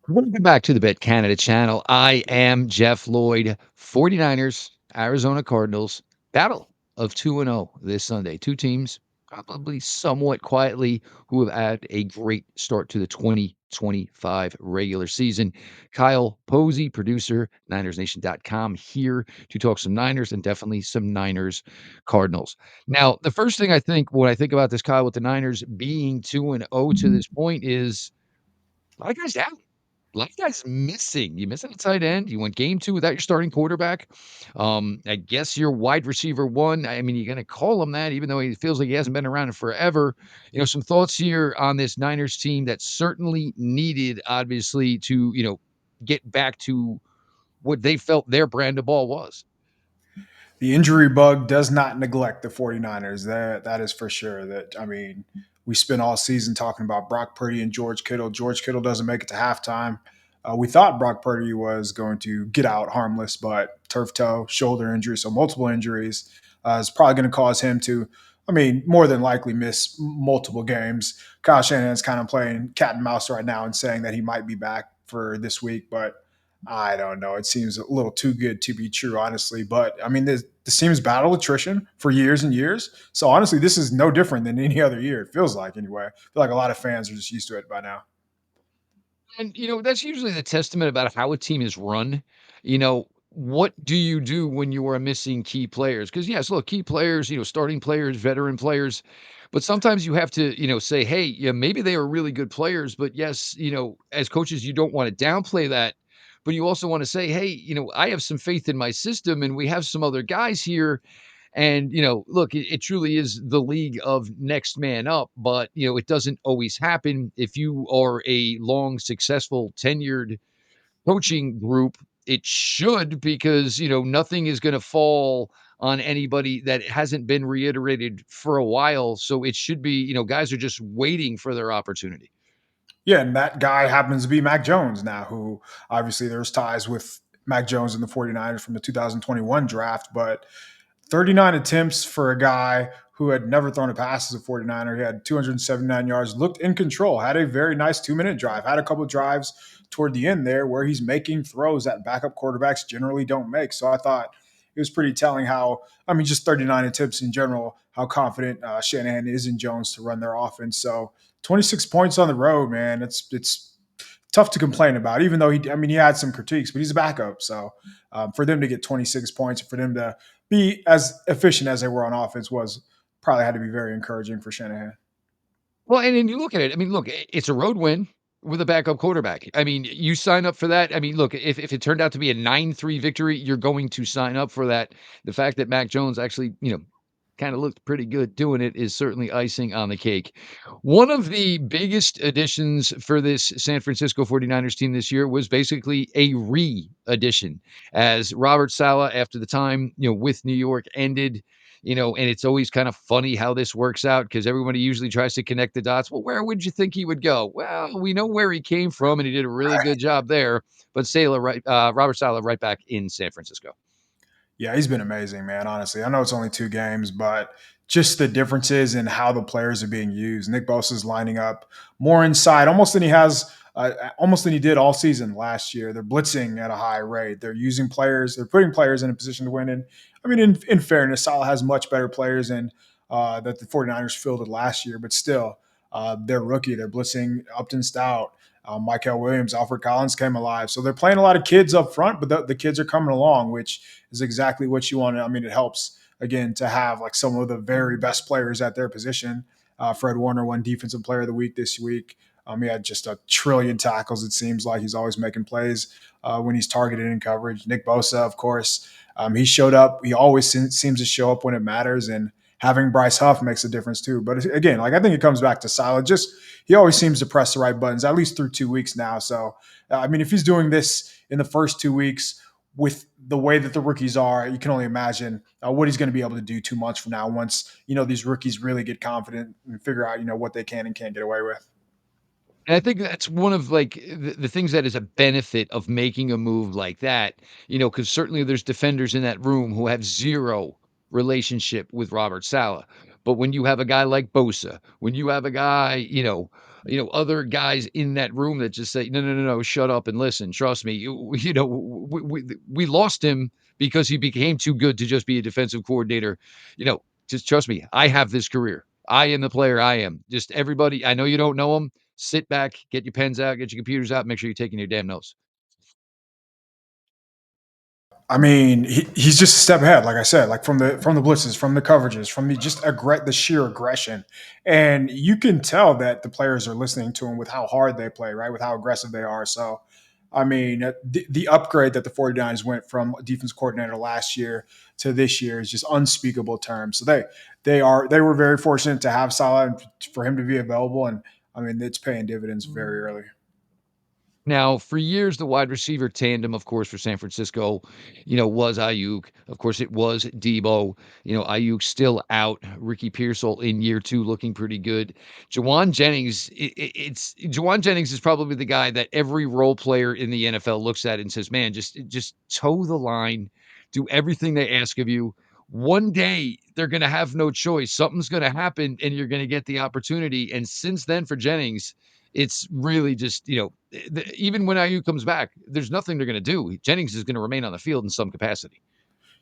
Welcome back to the BetCanada channel. I am Jeff Lloyd. 49ers, Arizona Cardinals, battle of 2-0 this Sunday. Two teams, probably somewhat quietly, who have had a great start to the 2025 regular season. Kyle Posey, producer, NinersNation.com, here to talk some Niners and definitely some Niners Cardinals. Now, the first thing I think when I think about this, Kyle, with the Niners being 2-0 to this point is a lot of guys down. A lot of guys missing. You missing a tight end. You went game 2 without your starting quarterback. I guess your wide receiver 1, I mean, you're gonna call him that even though he feels like he hasn't been around in forever. Some thoughts here on this Niners team that certainly needed, obviously, to, get back to what they felt their brand of ball was. The injury bug does not neglect the 49ers. That is for sure. That I mean, we spent all season talking about Brock Purdy and George Kittle. George Kittle doesn't make it to halftime. We thought Brock Purdy was going to get out harmless, but turf toe, shoulder injury, so multiple injuries is probably going to cause him to, I mean, more than likely miss multiple games. Kyle Shanahan's kind of playing cat and mouse right now and saying that he might be back for this week, but I don't know. It seems a little too good to be true, honestly. But I mean, this team has battled attrition for years and years. So honestly, this is no different than any other year. It feels like, anyway. I feel like a lot of fans are just used to it by now. And, that's usually the testament about how a team is run. What do you do when you are missing key players? Because, yes, look, key players, starting players, veteran players, but sometimes you have to, say, hey, yeah, maybe they are really good players, but yes, as coaches, you don't want to downplay that. But you also want to say, hey, I have some faith in my system and we have some other guys here and, look, it truly is the league of next man up, but, it doesn't always happen. If you are a long, successful, tenured coaching group, it should because, nothing is going to fall on anybody that hasn't been reiterated for a while. So it should be, guys are just waiting for their opportunity. Yeah, and that guy happens to be Mac Jones now, who obviously there's ties with Mac Jones and the 49ers from the 2021 draft, but 39 attempts for a guy who had never thrown a pass as a 49er. He had 279 yards, looked in control, had a very nice 2 minute drive, had a couple of drives toward the end there where he's making throws that backup quarterbacks generally don't make. So I thought it was pretty telling how, I mean, just 39 attempts in general, how confident Shanahan is in Jones to run their offense. So 26 points on the road, man. It's tough to complain about, even though I mean, he had some critiques, but he's a backup. So for them to get 26 points, for them to be as efficient as they were on offense was probably had to be very encouraging for Shanahan. Well, and then you look at it. I mean, look, it's a road win with a backup quarterback. I mean, you sign up for that. I mean, look, if it turned out to be a 9-3 victory, you're going to sign up for that. The fact that Mac Jones actually, kind of looked pretty good doing it is certainly icing on the cake. One of the biggest additions for this San Francisco 49ers team this year was basically a re-addition as Robert Saleh, after the time, with New York ended, and it's always kind of funny how this works out because everybody usually tries to connect the dots. Well, where would you think he would go? Well, we know where he came from, and he did a really good job there. But Robert Saleh, right back in San Francisco. Yeah, he's been amazing, man. Honestly, I know it's only 2 games, but just the differences in how the players are being used. Nick Bosa's lining up more inside, almost than he did all season last year. They're blitzing at a high rate. They're using players. They're putting players in a position to win. And I mean, in fairness, Salah has much better players than that the 49ers fielded last year, but still, they're rookie. They're blitzing Upton Stout. Michael Williams, Alfred Collins came alive. So they're playing a lot of kids up front, but the kids are coming along, which is exactly what you want. I mean, it helps again to have like some of the very best players at their position. Fred Warner won Defensive Player of the Week this week. He had just a trillion tackles. It seems like he's always making plays when he's targeted in coverage. Nick Bosa, of course, he showed up. He always seems to show up when it matters, and having Bryce Huff makes a difference too. But again, like I think it comes back to Silent. Just he always seems to press the right buttons, at least through 2 weeks now. So I mean, if he's doing this in the first 2 weeks with the way that the rookies are, you can only imagine what he's going to be able to do 2 months from now. Once these rookies really get confident and figure out what they can and can't get away with. And I think that's one of like the things that is a benefit of making a move like that, because certainly there's defenders in that room who have zero relationship with Robert Saleh. But when you have a guy like Bosa, when you have a guy, other guys in that room that just say, "No, no, no, no, shut up and listen. Trust me. We lost him because he became too good to just be a defensive coordinator. Just trust me. I have this career. I am the player I am. Just everybody, I know you don't know him. Sit back, get your pens out, get your computers out, make sure you're taking your damn notes." I mean, he's just a step ahead, like I said, like from the blitzes, from the coverages, from the just the sheer aggression, and you can tell that the players are listening to him with how hard they play, right, with how aggressive they are. So, I mean, the upgrade that the 49ers went from defense coordinator last year to this year is just unspeakable terms. So they were very fortunate to have Salah and for him to be available, and I mean, it's paying dividends very early. Now, for years, the wide receiver tandem, of course, for San Francisco, was Ayuk. Of course, it was Debo. Ayuk still out. Ricky Pearsall in year two, looking pretty good. Jawan Jennings, it's Jawan Jennings is probably the guy that every role player in the NFL looks at and says, "Man, just toe the line, do everything they ask of you. One day they're going to have no choice. Something's going to happen, and you're going to get the opportunity." And since then, for Jennings, it's really just, even when IU comes back, there's nothing they're going to do. Jennings is going to remain on the field in some capacity.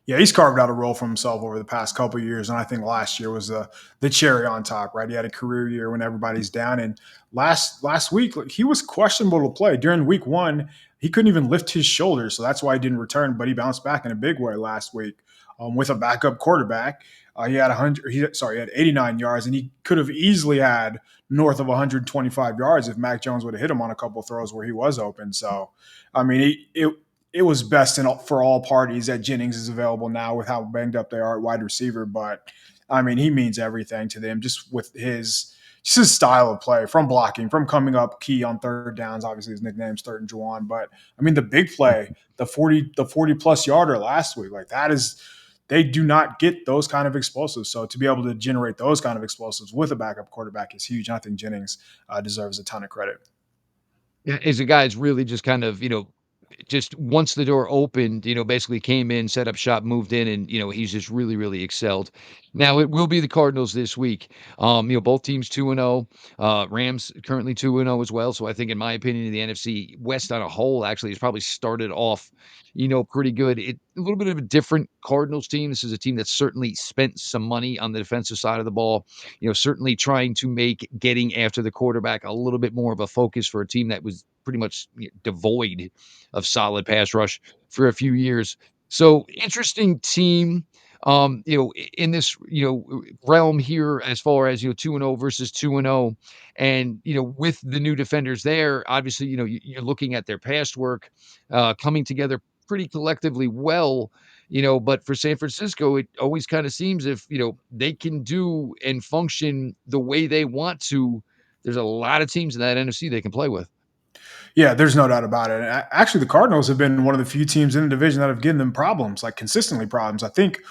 Yeah, he's carved out a role for himself over the past couple of years, and I think last year was the cherry on top. Right, he had a career year when everybody's down, and last week like, he was questionable to play during week one. He couldn't even lift his shoulders, so that's why he didn't return. But he bounced back in a big way last week with a backup quarterback. He had 100. He had 89 yards, and he could have easily had north of 125 yards if Mac Jones would have hit him on a couple of throws where he was open. So, I mean, it was best for all parties that Jennings is available now with how banged up they are at wide receiver. But I mean, he means everything to them just with his style of play, from blocking, from coming up key on third downs. Obviously, his nickname's Third and Juwan. But I mean, the big play, the 40 plus yarder last week, like that is. They do not get those kind of explosives. So to be able to generate those kind of explosives with a backup quarterback is huge. And I think Jennings deserves a ton of credit. Yeah, is a guy that's really just kind of, just once the door opened, basically came in, set up shop, moved in, and he's just really, really excelled. Now it will be the Cardinals this week. Both teams 2-0. Rams currently 2-0 as well. So I think, in my opinion, the NFC West on a whole actually has probably started off, pretty good. A little bit of a different Cardinals team. This is a team that's certainly spent some money on the defensive side of the ball. Certainly trying to make getting after the quarterback a little bit more of a focus for a team that was pretty much devoid of solid pass rush for a few years. So interesting team. In this, realm here, as far as 2-0 versus 2-0, and with the new defenders there, obviously, you're looking at their past work coming together pretty collectively well. But for San Francisco, it always kind of seems if they can do and function the way they want to, there's a lot of teams in that NFC they can play with. Yeah, there's no doubt about it. Actually, the Cardinals have been one of the few teams in the division that have given them problems, like consistently problems. I think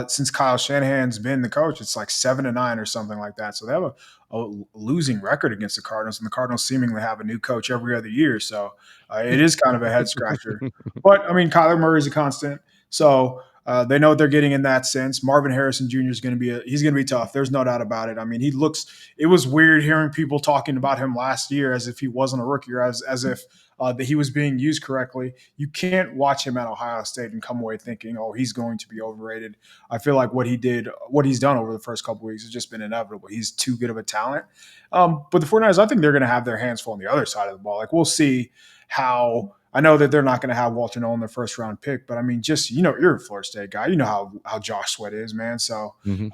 since Kyle Shanahan's been the coach, it's like 7-9 or something like that. So they have a losing record against the Cardinals, and the Cardinals seemingly have a new coach every other year. So it is kind of a head scratcher. But I mean, Kyler Murray is a constant, so they know what they're getting in that sense. Marvin Harrison Jr. is going to he's going to be tough. There's no doubt about it. I mean, he looks. It was weird hearing people talking about him last year as if he wasn't a rookie or as if that he was being used correctly. You can't watch him at Ohio State and come away thinking, oh, he's going to be overrated. I feel like what he's done over the first couple of weeks has just been inevitable. He's too good of a talent. But the 49ers, I think they're going to have their hands full on the other side of the ball. Like, we'll see how. I know that they're not going to have Walter Nolan their first round pick, but I mean, just you're a Florida State guy. You know how Josh Sweat is, man. So Mhm.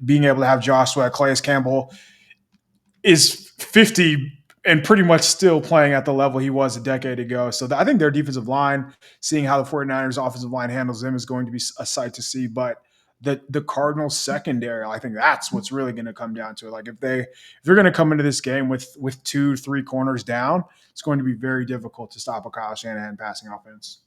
being able to have Josh Sweat, Calais Campbell is 50 and pretty much still playing at the level he was a decade ago. So I think their defensive line, seeing how the 49ers offensive line handles them, is going to be a sight to see. But the Cardinals secondary, I think that's what's really going to come down to it. Like if they're going to come into this game with 2-3 corners down, it's going to be very difficult to stop a Kyle Shanahan passing offense.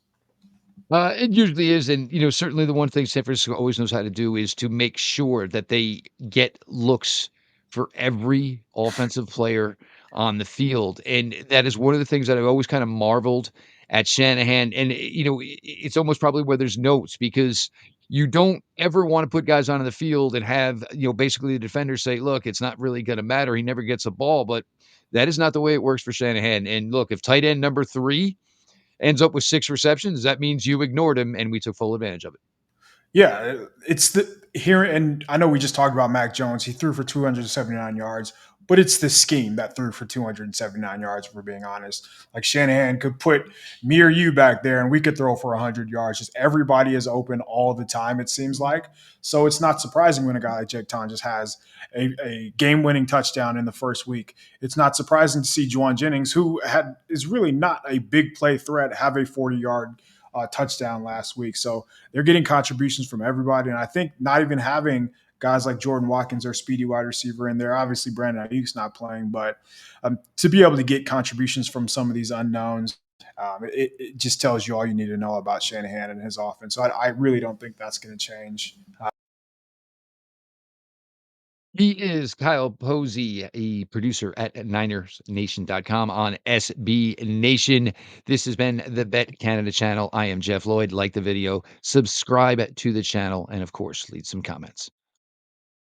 It usually is, and certainly the one thing San Francisco always knows how to do is to make sure that they get looks for every offensive player on the field, and that is one of the things that I've always kind of marveled at Shanahan. And it's almost probably where there's notes because you don't ever want to put guys on the field and have basically the defenders say, "Look, it's not really going to matter. He never gets a ball," but That is not the way it works for Shanahan. And look, if tight end number 3 ends up with 6 receptions, that means you ignored him and we took full advantage of it. Yeah, it's the here, and I know we just talked about Mac Jones. He threw for 279 yards, but it's the scheme that threw for 279 yards. If we're being honest, like Shanahan could put me or you back there, and we could throw for 100 yards. Just everybody is open all the time. It seems like so. It's not surprising when a guy like Jake Ton just has a game-winning touchdown in the first week. It's not surprising to see Juwan Jennings, who is really not a big play threat, have a 40-yard touchdown last week. So they're getting contributions from everybody. And I think not even having guys like Jordan Watkins, their speedy wide receiver, in there. Obviously, Brandon Ayuk's not playing, but to be able to get contributions from some of these unknowns, it just tells you all you need to know about Shanahan and his offense. So I really don't think that's going to change. He is Kyle Posey, a producer at NinersNation.com on SB Nation. This has been the Bet Canada channel. I am Jeff Lloyd. Like the video, subscribe to the channel, and of course, leave some comments.